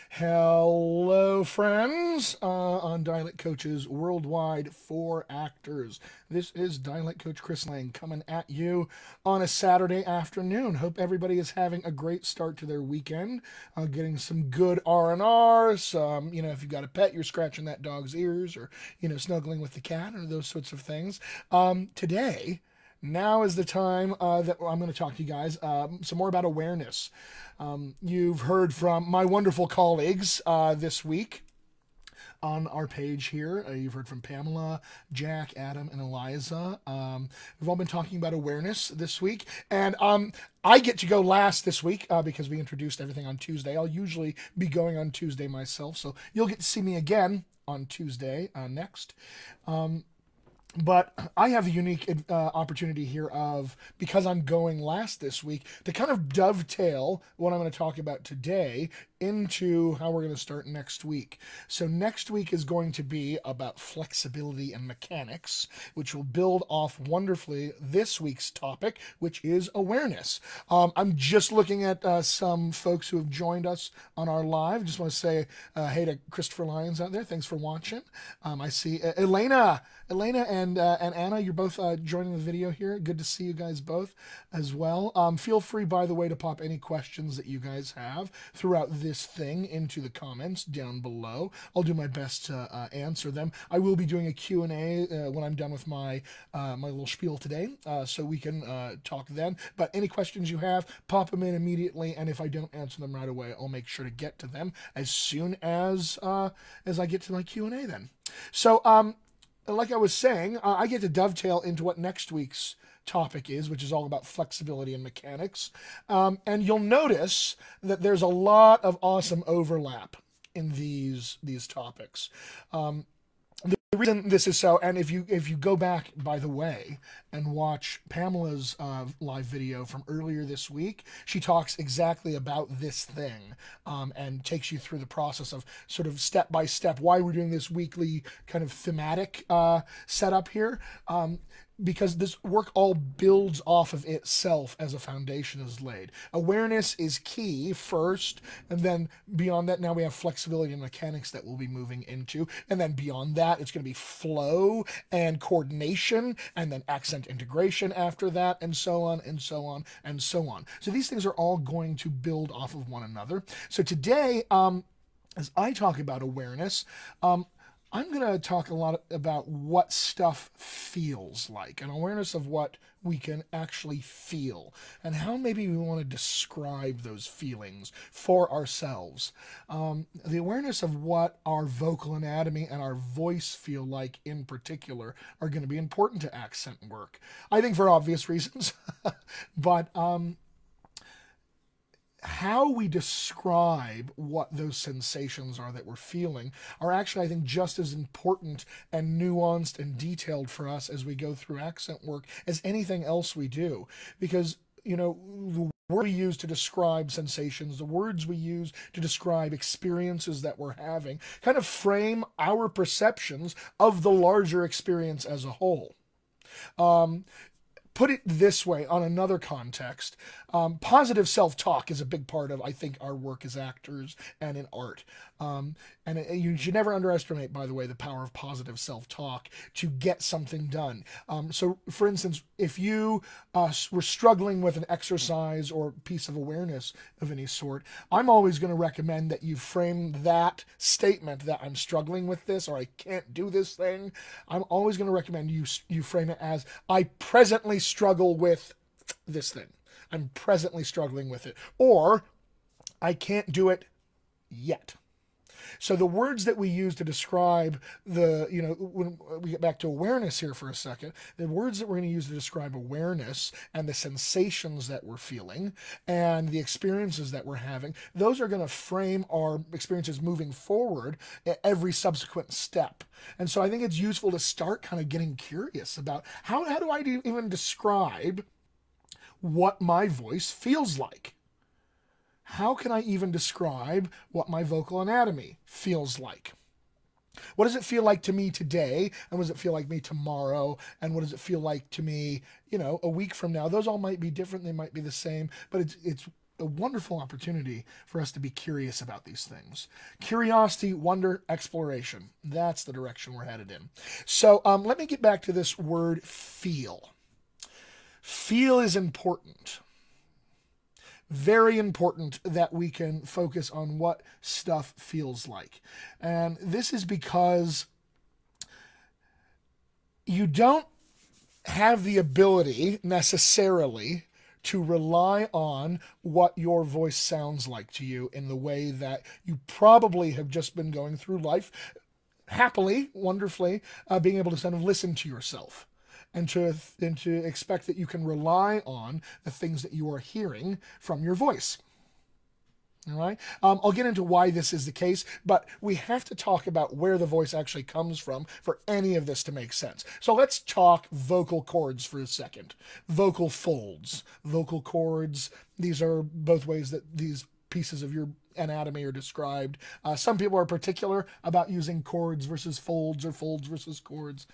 Hello, friends, on Dialect Coaches Worldwide for Actors. This is Dialect Coach Chris Lang coming at you on a Saturday afternoon. Hope everybody is having a great start to their weekend, getting some good R&R, some, if you've got a pet, you're scratching that dog's ears or, snuggling with the cat or those sorts of things. Today, now is the time that I'm going to talk to you guys some more about awareness. You've heard from my wonderful colleagues this week on our page here. You've heard from Pamela, Jack, Adam, and Eliza. We've all been talking about awareness this week. And I get to go last this week because we introduced everything on Tuesday. I'll usually be going on Tuesday myself, so you'll get to see me again on Tuesday next. But I have a unique opportunity here of, because I'm going last this week, to kind of dovetail what I'm going to talk about today into how we're going to start next week. So next week is going to be about flexibility and mechanics, which will build off wonderfully this week's topic, which is awareness. I'm just looking at some folks who have joined us on our live. Just want to say hey to Christopher Lyons out there. Thanks for watching. I see Elena and Anna, you're both joining the video here. Good to see you guys both as well. Feel free, by the way, to pop any questions that you guys have throughout this thing into the comments down below. I'll do my best to answer them. I will be doing a Q&A when I'm done with my my little spiel today, so we can talk then. But any questions you have, pop them in immediately, and if I don't answer them right away, I'll make sure to get to them as soon as I get to my Q&A then. So, like I was saying, I get to dovetail into what next week's topic is, which is all about flexibility and mechanics. And you'll notice that there's a lot of awesome overlap in these topics. The reason this is so, and if you go back, by the way, and watch Pamela's live video from earlier this week, she talks exactly about this thing and takes you through the process of sort of step by step why we're doing this weekly kind of thematic setup here. Because this work all builds off of itself as a foundation is laid. Awareness is key first, and then beyond that, now we have flexibility and mechanics that we'll be moving into. And then beyond that, it's going to be flow and coordination, and then accent integration after that, and so on, and so on, and so on. So these things are all going to build off of one another. So today, as I talk about awareness, I'm going to talk a lot about what stuff feels like, an awareness of what we can actually feel, and how maybe we want to describe those feelings for ourselves. The awareness of what our vocal anatomy and our voice feel like in particular are going to be important to accent work. I think for obvious reasons, but how we describe what those sensations are that we're feeling are actually, I think, just as important and nuanced and detailed for us as we go through accent work as anything else we do. Because, the words we use to describe sensations, the words we use to describe experiences that we're having, kind of frame our perceptions of the larger experience as a whole. Put it this way, on another context, positive self-talk is a big part of, I think, our work as actors and in art. And you should never underestimate, by the way, the power of positive self-talk to get something done. So, for instance, if you were struggling with an exercise or piece of awareness of any sort, I'm always going to recommend that you frame that statement that I'm struggling with this or I can't do this thing. I'm always going to recommend you frame it as, I presently struggle with this thing. I'm presently struggling with it. Or, I can't do it yet. So the words that we use to describe when we get back to awareness here for a second, the words that we're going to use to describe awareness and the sensations that we're feeling and the experiences that we're having, those are going to frame our experiences moving forward at every subsequent step. And so I think it's useful to start kind of getting curious about how do I even describe what my voice feels like? How can I even describe what my vocal anatomy feels like? What does it feel like to me today? And what does it feel like me tomorrow? And what does it feel like to me, a week from now? Those all might be different. They might be the same, but it's a wonderful opportunity for us to be curious about these things. Curiosity, wonder, exploration. That's the direction we're headed in. So let me get back to this word feel. Feel is important. Very important that we can focus on what stuff feels like. And this is because you don't have the ability necessarily to rely on what your voice sounds like to you in the way that you probably have just been going through life happily, wonderfully, being able to sort of listen to yourself and to expect that you can rely on the things that you are hearing from your voice. All right. I'll get into why this is the case, but we have to talk about where the voice actually comes from for any of this to make sense. So let's talk vocal cords for a second. Vocal folds, vocal cords. These are both ways that these pieces of your anatomy are described. Some people are particular about using cords versus folds or folds versus cords.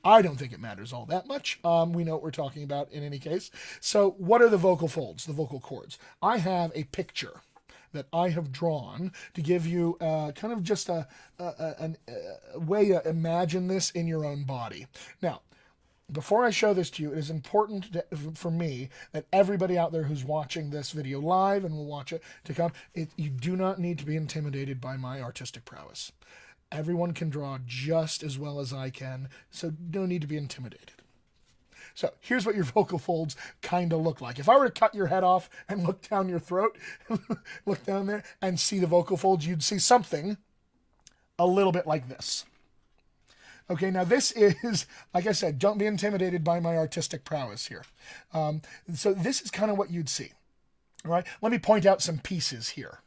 I don't think it matters all that much. We know what we're talking about in any case. So what are the vocal folds, the vocal cords? I have a picture that I have drawn to give you kind of just a way to imagine this in your own body. Now, before I show this to you, it is important for me that everybody out there who's watching this video live and will watch it to come, you do not need to be intimidated by my artistic prowess. Everyone can draw just as well as I can, so no need to be intimidated. So here's what your vocal folds kind of look like. If I were to cut your head off and look down your throat, look down there and see the vocal folds, you'd see something a little bit like this. Okay, now this is, like I said, don't be intimidated by my artistic prowess here. So this is kind of what you'd see. All right, let me point out some pieces here.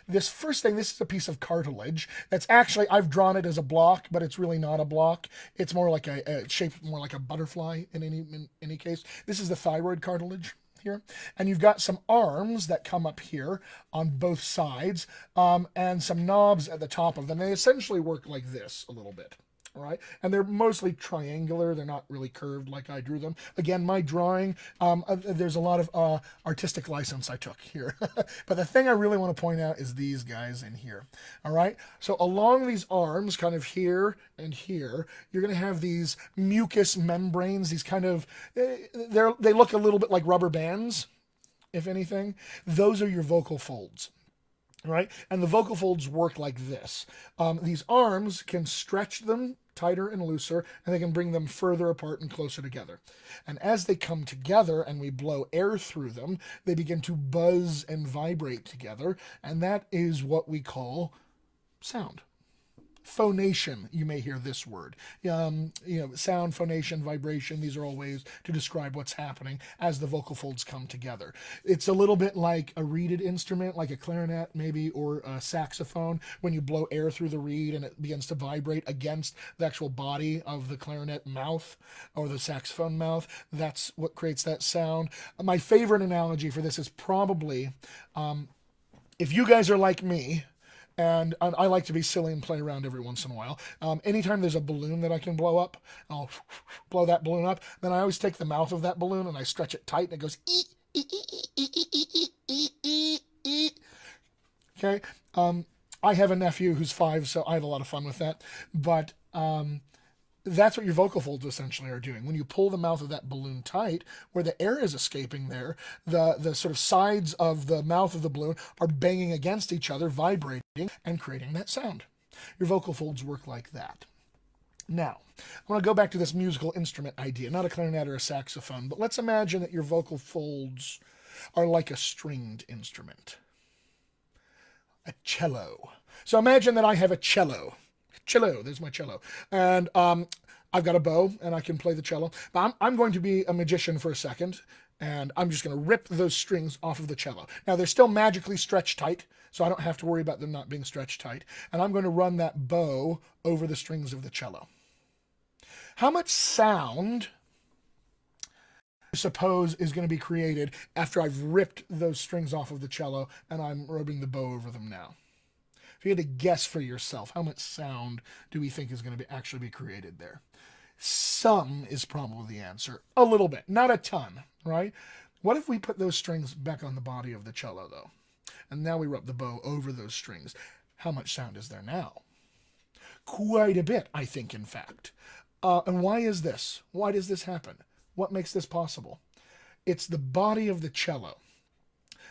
This first thing, this is a piece of cartilage. That's actually, I've drawn it as a block, but it's really not a block. It's more like shaped more like a butterfly in any case. This is the thyroid cartilage here. And you've got some arms that come up here on both sides, and some knobs at the top of them. They essentially work like this a little bit. All right, and they're mostly triangular. They're not really curved like I drew them. Again, my drawing, there's a lot of artistic license I took here. But the thing I really want to point out is these guys in here. All right, so along these arms, kind of here and here, you're going to have these mucous membranes. These kind of, they look a little bit like rubber bands, if anything. Those are your vocal folds. Right, and the vocal folds work like this. These arms can stretch them tighter and looser, and they can bring them further apart and closer together. And as they come together and we blow air through them, they begin to buzz and vibrate together, and that is what we call sound. Phonation, you may hear this word. Sound, phonation, vibration, these are all ways to describe what's happening as the vocal folds come together. It's a little bit like a reeded instrument, like a clarinet maybe, or a saxophone, when you blow air through the reed and it begins to vibrate against the actual body of the clarinet mouth or the saxophone mouth. That's what creates that sound. My favorite analogy for this is probably, if you guys are like me, and I like to be silly and play around every once in a while. Anytime there's a balloon that I can blow up, I'll blow that balloon up. Then I always take the mouth of that balloon and I stretch it tight and it goes ee, ee, ee, ee, ee, ee, ee, ee. Okay. I have a nephew who's 5, so I have a lot of fun with that. But that's what your vocal folds essentially are doing. When you pull the mouth of that balloon tight, where the air is escaping there, the sort of sides of the mouth of the balloon are banging against each other, vibrating, and creating that sound. Your vocal folds work like that. Now, I want to go back to this musical instrument idea, not a clarinet or a saxophone, but let's imagine that your vocal folds are like a stringed instrument. A cello. So imagine that I have a cello. Cello, there's my cello. And I've got a bow, and I can play the cello. But I'm going to be a magician for a second, and I'm just going to rip those strings off of the cello. Now, they're still magically stretched tight, so I don't have to worry about them not being stretched tight. And I'm going to run that bow over the strings of the cello. How much sound, I suppose, is going to be created after I've ripped those strings off of the cello, and I'm rubbing the bow over them now? If you had to guess for yourself, how much sound do we think is going to actually be created there? Some is probably the answer. A little bit, not a ton, right? What if we put those strings back on the body of the cello, though? And now we rub the bow over those strings. How much sound is there now? Quite a bit, I think, in fact. And why is this? Why does this happen? What makes this possible? It's the body of the cello.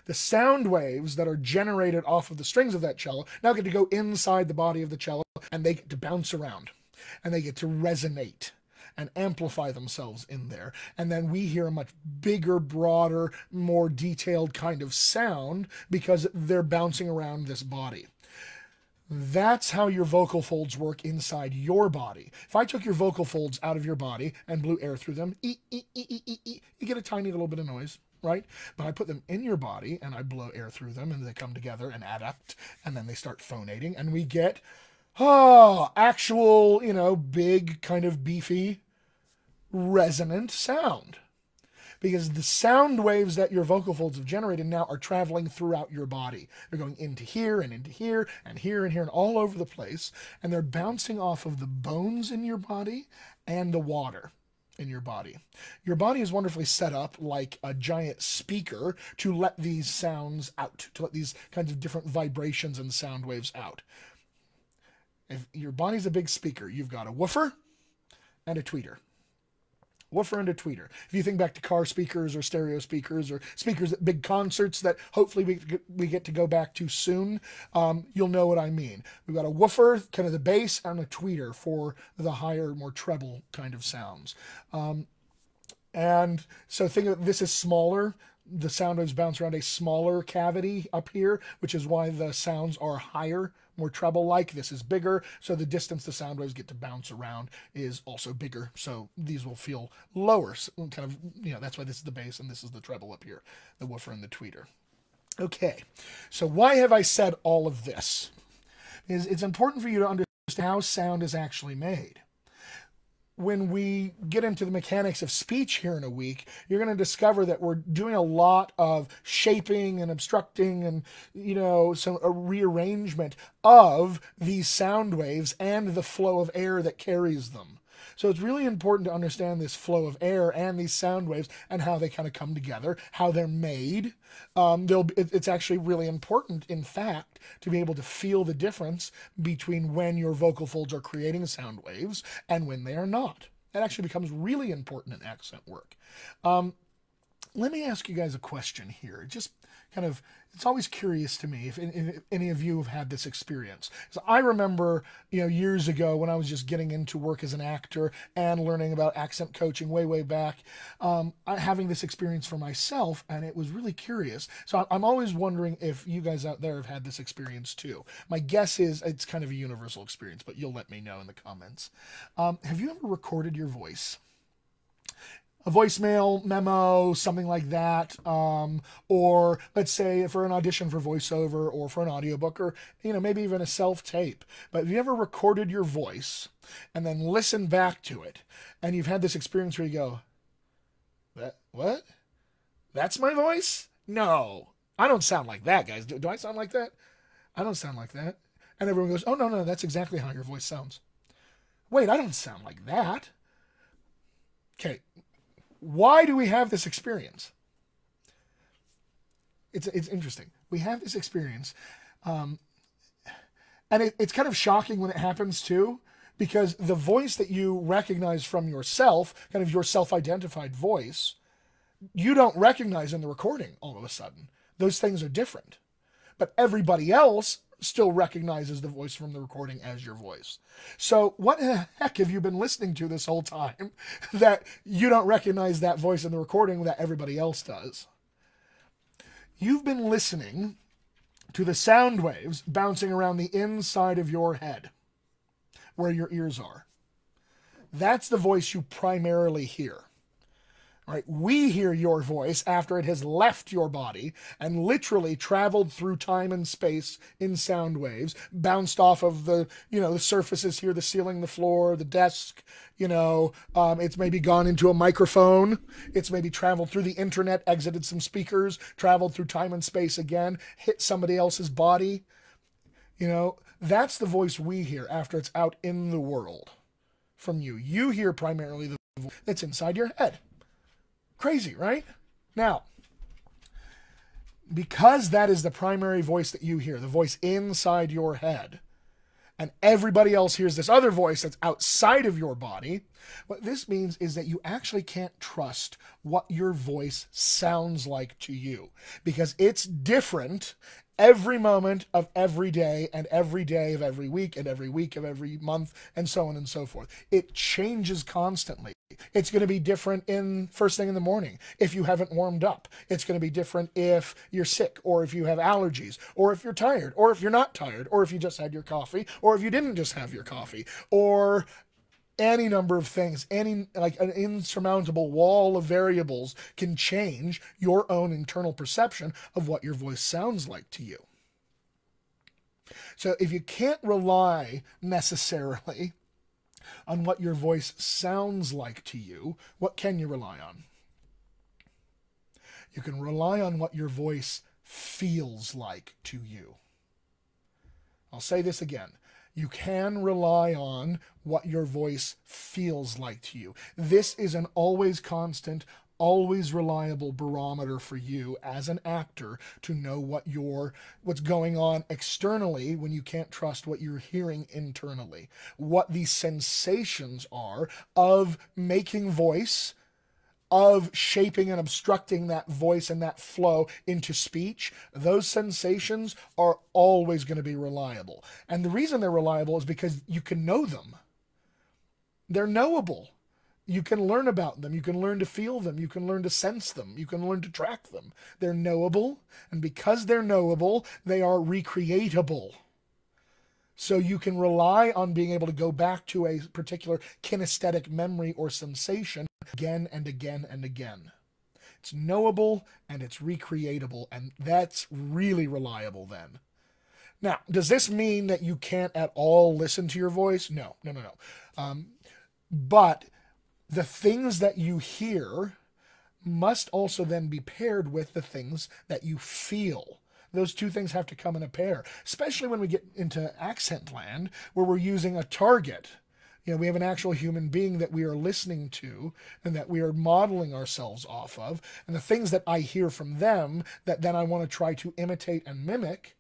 The sound waves that are generated off of the strings of that cello now get to go inside the body of the cello, and they get to bounce around, and they get to resonate and amplify themselves in there. And then we hear a much bigger, broader, more detailed kind of sound because they're bouncing around this body. That's how your vocal folds work inside your body. If I took your vocal folds out of your body and blew air through them, you get a tiny little bit of noise, right? But I put them in your body and I blow air through them and they come together and adapt, and then they start phonating, and we get, actual, big, kind of beefy, resonant sound. Because the sound waves that your vocal folds have generated now are traveling throughout your body. They're going into here and into here and here and here and all over the place. And they're bouncing off of the bones in your body and the water in your body. Your body is wonderfully set up like a giant speaker to let these sounds out, to let these kinds of different vibrations and sound waves out. If your body's a big speaker, you've got a woofer and a tweeter. Woofer and a tweeter. If you think back to car speakers or stereo speakers or speakers at big concerts that hopefully we get to go back to soon, you'll know what I mean. We've got a woofer, kind of the bass, and a tweeter for the higher, more treble kind of sounds. And so think of this as smaller. The sound waves bounce around a smaller cavity up here, which is why the sounds are higher, more treble-like. This is bigger, so the distance the sound waves get to bounce around is also bigger, so these will feel lower. So kind of, that's why this is the bass and this is the treble up here, the woofer and the tweeter. Okay, so why have I said all of this? Because it's important for you to understand how sound is actually made. When we get into the mechanics of speech here in a week, you're going to discover that we're doing a lot of shaping and obstructing and, a rearrangement of these sound waves and the flow of air that carries them. So it's really important to understand this flow of air and these sound waves and how they kind of come together, how they're made. It's actually really important, in fact, to be able to feel the difference between when your vocal folds are creating sound waves and when they are not. That actually becomes really important in accent work. Let me ask you guys a question here. Just kind of, it's always curious to me if any of you have had this experience. So I remember, years ago when I was just getting into work as an actor and learning about accent coaching way back, having this experience for myself, and it was really curious. So I'm always wondering if you guys out there have had this experience too. My guess is it's kind of a universal experience, but you'll let me know in the comments. Have you ever recorded your voice? A voicemail, memo, something like that, or let's say for an audition for voiceover or for an audiobook, or maybe even a self-tape. But have you ever recorded your voice and then listened back to it, and you've had this experience where you go, what? That's my voice? No, I don't sound like that, guys. Do I sound like that? I don't sound like that. And everyone goes, oh, no, that's exactly how your voice sounds. Wait, I don't sound like that. Okay. Why do we have this experience? It's interesting. We have this experience, and it's kind of shocking when it happens too, because the voice that you recognize from yourself, kind of your self-identified voice, you don't recognize in the recording all of a sudden. Those things are different. But everybody else still recognizes the voice from the recording as your voice. So what the heck have you been listening to this whole time that you don't recognize that voice in the recording that everybody else does? You've been listening to the sound waves bouncing around the inside of your head, where your ears are. That's the voice you primarily hear. Right? We hear your voice after it has left your body and literally traveled through time and space in sound waves, bounced off of the surfaces here, the ceiling, the floor, the desk, it's maybe gone into a microphone. It's maybe traveled through the internet, exited some speakers, traveled through time and space again, hit somebody else's body. That's the voice we hear after it's out in the world from you. You hear primarily the voice that's inside your head. Crazy, right? Now, Because that is the primary voice that you hear, the voice inside your head, and everybody else hears this other voice that's outside of your body, what this means is that you actually can't trust what your voice sounds like to you, because it's different every moment of every day, and every day of every week, and every week of every month, and so on and so forth. It changes constantly. It's going to be different in first thing in the morning if you haven't warmed up. It's going to be different if you're sick, or if you have allergies, or if you're tired, or if you're not tired, or if you just had your coffee, or if you didn't just have your coffee, or any number of things. Any, like, an insurmountable wall of variables can change your own internal perception of what your voice sounds like to you. So if you can't rely necessarily on what your voice sounds like to you, what can you rely on? You can rely on what your voice feels like to you. I'll say this again. You can rely on what your voice feels like to you. This is an always constant, always reliable barometer for you as an actor to know what's going on externally when you can't trust what you're hearing internally. What the sensations are of making voice, of shaping and obstructing that voice and that flow into speech. Those sensations are always going to be reliable. And the reason they're reliable is because you can know them. They're knowable. You can learn about them. You can learn to feel them. You can learn to sense them. You can learn to track them. They're knowable. And because they're knowable, they are recreatable. So you can rely on being able to go back to a particular kinesthetic memory or sensation again and again and again. It's knowable and it's recreatable, and that's really reliable then. Now, does this mean that you can't at all listen to your voice? No. But the things that you hear must also then be paired with the things that you feel. Those two things have to come in a pair, especially when we get into accent land, where we're using a target. We have an actual human being that we are listening to and that we are modeling ourselves off of. And the things that I hear from them that then I want to try to imitate and mimic,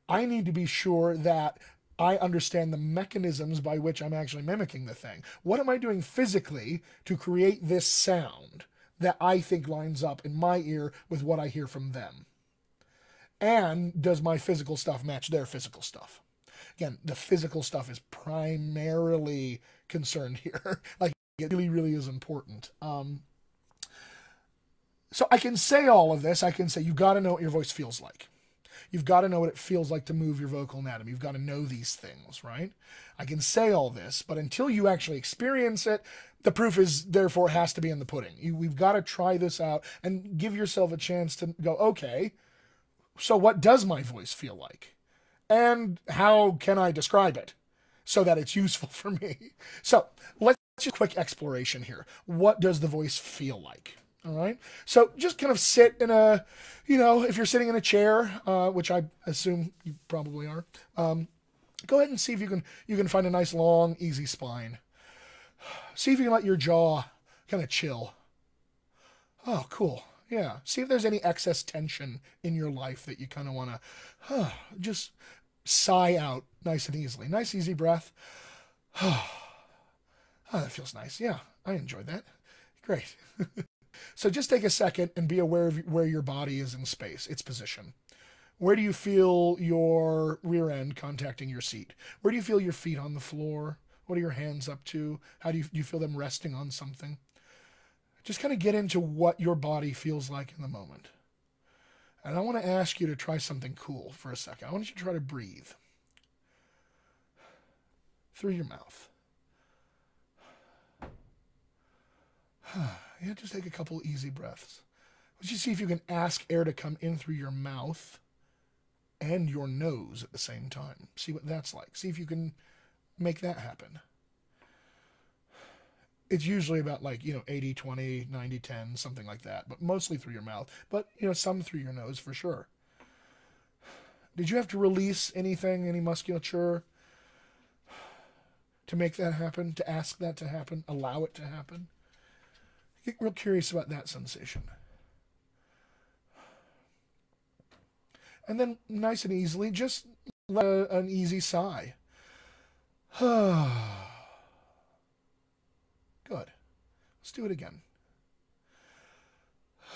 I need to be sure that I understand the mechanisms by which I'm actually mimicking the thing. What am I doing physically to create this sound that I think lines up in my ear with what I hear from them? And does my physical stuff match their physical stuff? Again, the physical stuff is primarily concerned here. Like, it really, really is important. So I can say all of this. I can say, you've got to know what your voice feels like. You've got to know what it feels like to move your vocal anatomy. You've got to know these things, right? I can say all this, but until you actually experience it, the proof is, therefore, has to be in the pudding. We've got to try this out and give yourself a chance to go, okay, so what does my voice feel like? And how can I describe it so that it's useful for me? So let's do a quick exploration here. What does the voice feel like? All right. So just kind of sit in a, if you're sitting in a chair, which I assume you probably are, go ahead and see if you can find a nice, long, easy spine. See if you can let your jaw kind of chill. Oh, cool. Yeah. See if there's any excess tension in your life that you kind of want to just sigh out nice and easily. Nice, easy breath. Oh, that feels nice. Yeah, I enjoyed that. Great. So just take a second and be aware of where your body is in space, its position. Where do you feel your rear end contacting your seat? Where do you feel your feet on the floor? What are your hands up to? How do you feel them resting on something? Just kind of get into what your body feels like in the moment. And I want to ask you to try something cool for a second. I want you to try to breathe through your mouth. Yeah, just take a couple easy breaths. Let's just see if you can ask air to come in through your mouth and your nose at the same time. See what that's like. See if you can make that happen. It's usually about 80, 20, 90, 10, something like that, but mostly through your mouth. But, some through your nose for sure. Did you have to release anything, any musculature to make that happen, to ask that to happen, allow it to happen? Get real curious about that sensation. And then nice and easily, just let an easy sigh. Good. Let's do it again.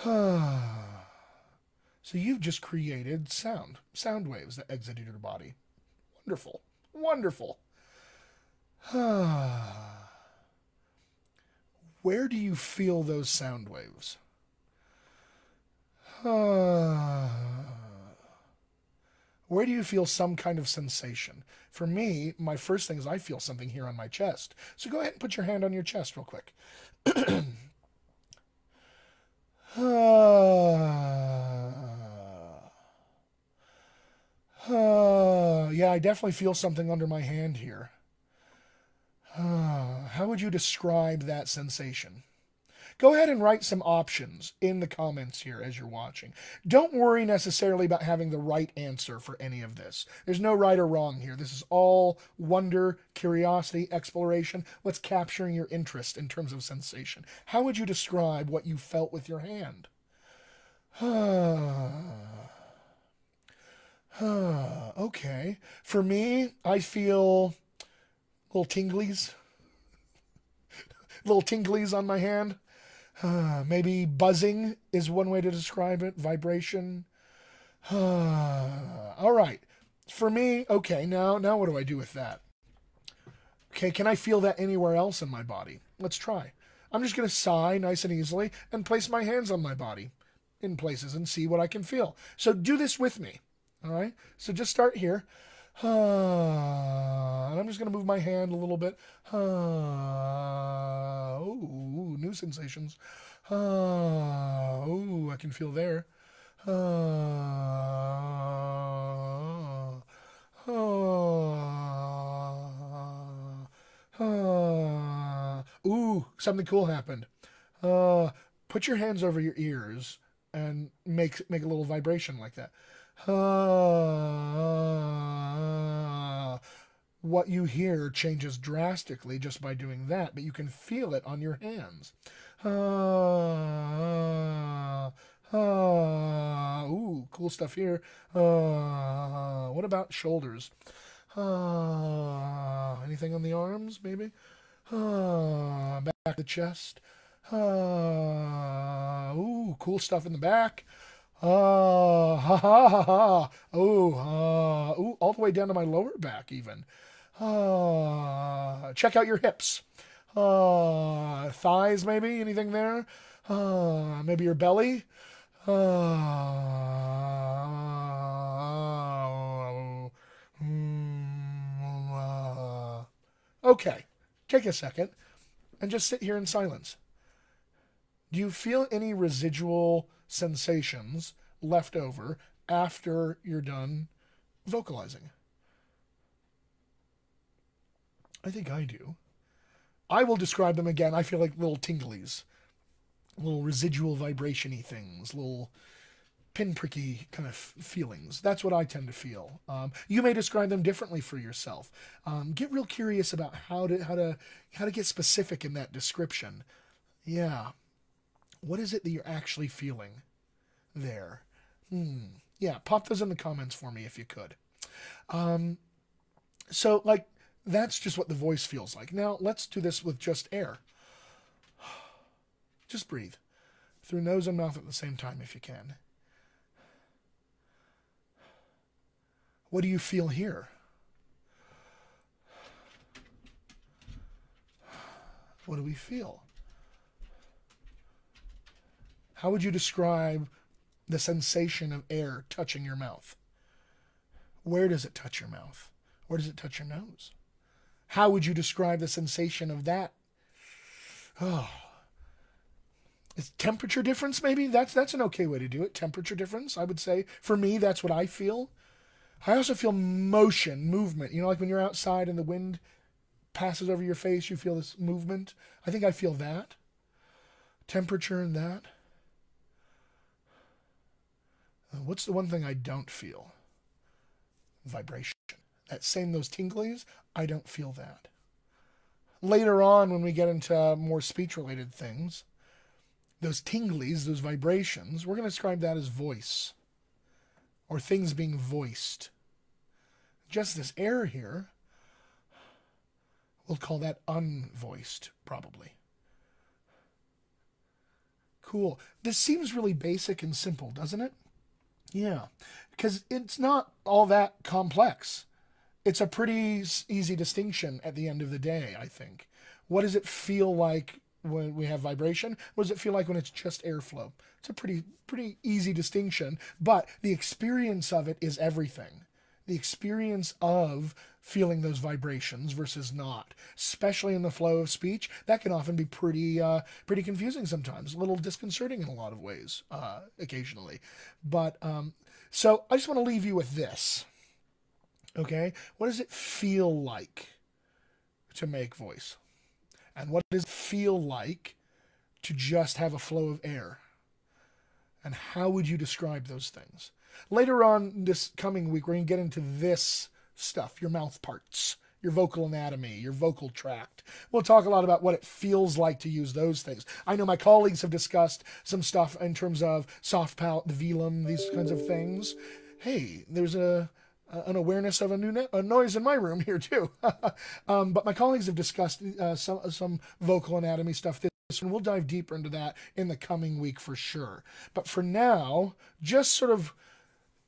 So you've just created sound waves that exited your body. Wonderful. Wonderful. Where do you feel those sound waves? Where do you feel some kind of sensation? For me, my first thing is I feel something here on my chest. So go ahead and put your hand on your chest real quick. Yeah, I definitely feel something under my hand here. How would you describe that sensation? Go ahead and write some options in the comments here as you're watching. Don't worry necessarily about having the right answer for any of this. There's no right or wrong here. This is all wonder, curiosity, exploration. What's capturing your interest in terms of sensation? How would you describe what you felt with your hand? Okay. For me, I feel little tinglies. Little tinglies on my hand. Maybe buzzing is one way to describe it. Vibration. All right. For me, okay, now what do I do with that? Okay, can I feel that anywhere else in my body? Let's try. I'm just going to sigh nice and easily and place my hands on my body in places and see what I can feel. So do this with me. All right? So just start here. And I'm just going to move my hand a little bit. Ooh, new sensations. Ooh, I can feel there. Ooh, something cool happened. Put your hands over your ears and make a little vibration like that. What you hear changes drastically just by doing that, but you can feel it on your hands. Ooh, cool stuff here. What about shoulders? Anything on the arms, maybe? Back of the chest. Ooh, cool stuff in the back. Ha ha ha ha. Ooh, all the way down to my lower back even. Check out your hips. Thighs maybe, anything there? Maybe your belly. Okay, take a second and just sit here in silence. Do you feel any residual sensations left over after you're done vocalizing? I think I do. I will describe them again. I feel like little tinglies, little residual vibration-y things, little pinpricky kind of feelings. That's what I tend to feel. You may describe them differently for yourself. Get real curious about how to get specific in that description. Yeah. What is it that you're actually feeling there? Yeah, pop those in the comments for me if you could. So, like, that's just what the voice feels like. Now, let's do this with just air. Just breathe. Through nose and mouth at the same time if you can. What do you feel here? What do we feel? How would you describe the sensation of air touching your mouth? Where does it touch your mouth? Where does it touch your nose? How would you describe the sensation of that? Oh. Is temperature difference maybe? That's an okay way to do it. Temperature difference, I would say. For me, that's what I feel. I also feel motion, movement. You know, like when you're outside and the wind passes over your face, you feel this movement. I think I feel that. Temperature and that. What's the one thing I don't feel? Vibration. Those tinglies, I don't feel that. Later on, when we get into more speech-related things, those tinglies, those vibrations, we're going to describe that as voice. or things being voiced. Just this air here, we'll call that unvoiced, probably. Cool. This seems really basic and simple, doesn't it? Yeah, because it's not all that complex. It's a pretty easy distinction at the end of the day, I think. What does it feel like when we have vibration? What does it feel like when it's just airflow? It's a pretty easy distinction, but the experience of it is everything. The experience of feeling those vibrations versus not, especially in the flow of speech, that can often be pretty confusing sometimes, a little disconcerting in a lot of ways, occasionally. But so I just want to leave you with this. Okay, what does it feel like to make voice? And what does it feel like to just have a flow of air? And how would you describe those things? Later on this coming week, we're going to get into this stuff, your mouth parts, your vocal anatomy, your vocal tract. We'll talk a lot about what it feels like to use those things. I know my colleagues have discussed some stuff in terms of soft palate, the velum, these kinds of things. Hey, there's an awareness of a noise in my room here too. But my colleagues have discussed some vocal anatomy stuff, and we'll dive deeper into that in the coming week for sure. But for now, just sort of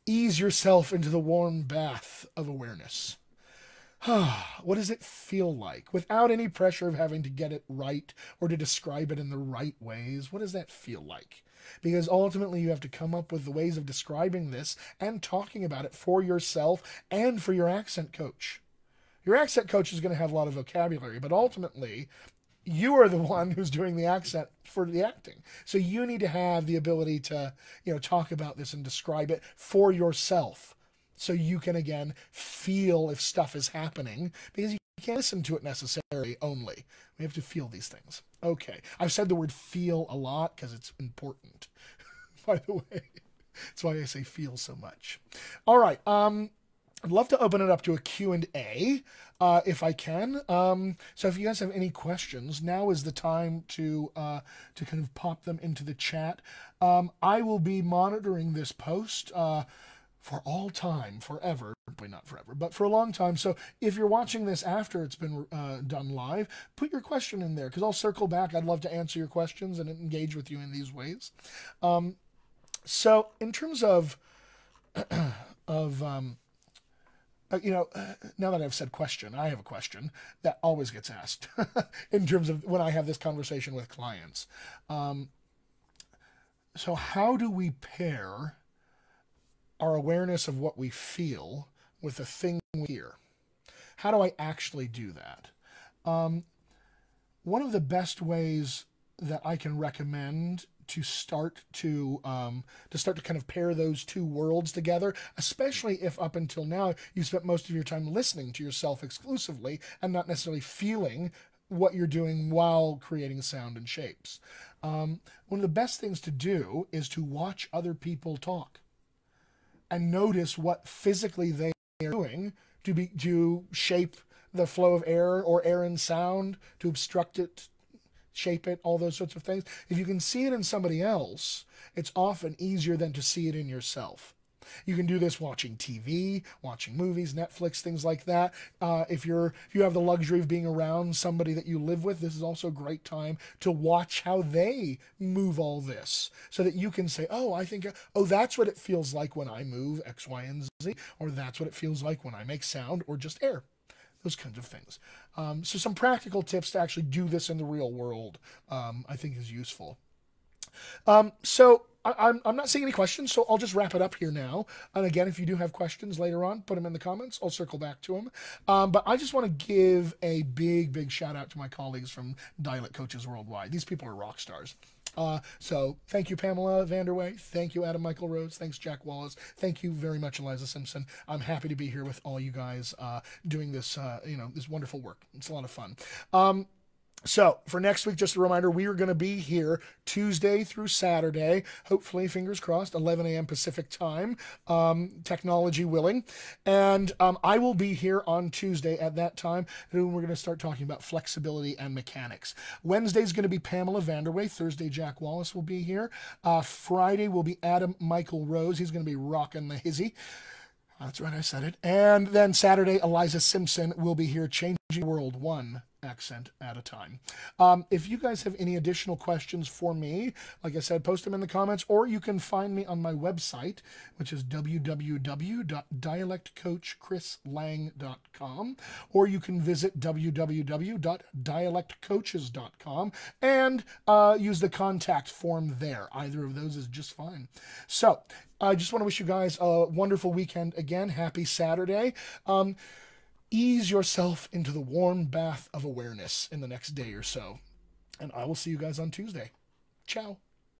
ease yourself into the warm bath of awareness. What does it feel like? Without any pressure of having to get it right or to describe it in the right ways, what does that feel like? Because ultimately you have to come up with the ways of describing this and talking about it for yourself and for your accent coach. Your accent coach is going to have a lot of vocabulary, but ultimately you are the one who's doing the accent for the acting. So you need to have the ability to, talk about this and describe it for yourself. So you can, again, feel if stuff is happening, because you can't listen to it necessarily only. We have to feel these things. Okay. I've said the word feel a lot because it's important, by the way. That's why I say feel so much. All right. I'd love to open it up to a Q&A if I can. So if you guys have any questions, now is the time to kind of pop them into the chat. I will be monitoring this post for all time, forever. Probably not forever, but for a long time. So if you're watching this after it's been done live, put your question in there because I'll circle back. I'd love to answer your questions and engage with you in these ways. So in terms of now that I've said question, I have a question that always gets asked in terms of when I have this conversation with clients. So how do we pair our awareness of what we feel with the thing we hear? How do I actually do that? One of the best ways that I can recommend to start to kind of pair those two worlds together, especially if up until now you spent most of your time listening to yourself exclusively and not necessarily feeling what you're doing while creating sound and shapes. One of the best things to do is to watch other people talk and notice what physically they are doing to shape the flow of air or air and sound, to obstruct it, shape it, all those sorts of things. If you can see it in somebody else, it's often easier than to see it in yourself. You can do this watching TV, watching movies, Netflix, things like that. If you have the luxury of being around somebody that you live with, this is also a great time to watch how they move all this, so that you can say, oh, that's what it feels like when I move X, Y, and Z, or that's what it feels like when I make sound or just air. Those kinds of things. So some practical tips to actually do this in the real world, I think is useful. So I'm not seeing any questions, so I'll just wrap it up here now. And again, if you do have questions later on, put them in the comments. I'll circle back to them. But I just want to give a big shout out to my colleagues from Dialect Coaches Worldwide. These people are rock stars. So thank you, Pamela Vanderway. Thank you, Adam Michael Rhodes. Thanks, Jack Wallace. Thank you very much, Eliza Simpson. I'm happy to be here with all you guys doing this, this wonderful work. It's a lot of fun. So for next week, just a reminder, we are going to be here Tuesday through Saturday, hopefully, fingers crossed, 11 a.m. Pacific time, technology willing. And I will be here on Tuesday at that time, and we're going to start talking about flexibility and mechanics. Wednesday's going to be Pamela Vanderway. Thursday, Jack Wallace will be here. Friday will be Adam Michael Rose. He's going to be rocking the hizzy. That's right, I said it. And then Saturday, Eliza Simpson will be here, changing the world one accent at a time. If you guys have any additional questions for me, like I said, post them in the comments, or you can find me on my website, which is www.dialectcoachchrislang.com, or you can visit www.dialectcoaches.com and use the contact form there. Either of those is just fine. So I just want to wish you guys a wonderful weekend again. Happy Saturday. Ease yourself into the warm bath of awareness in the next day or so. And I will see you guys on Tuesday. Ciao.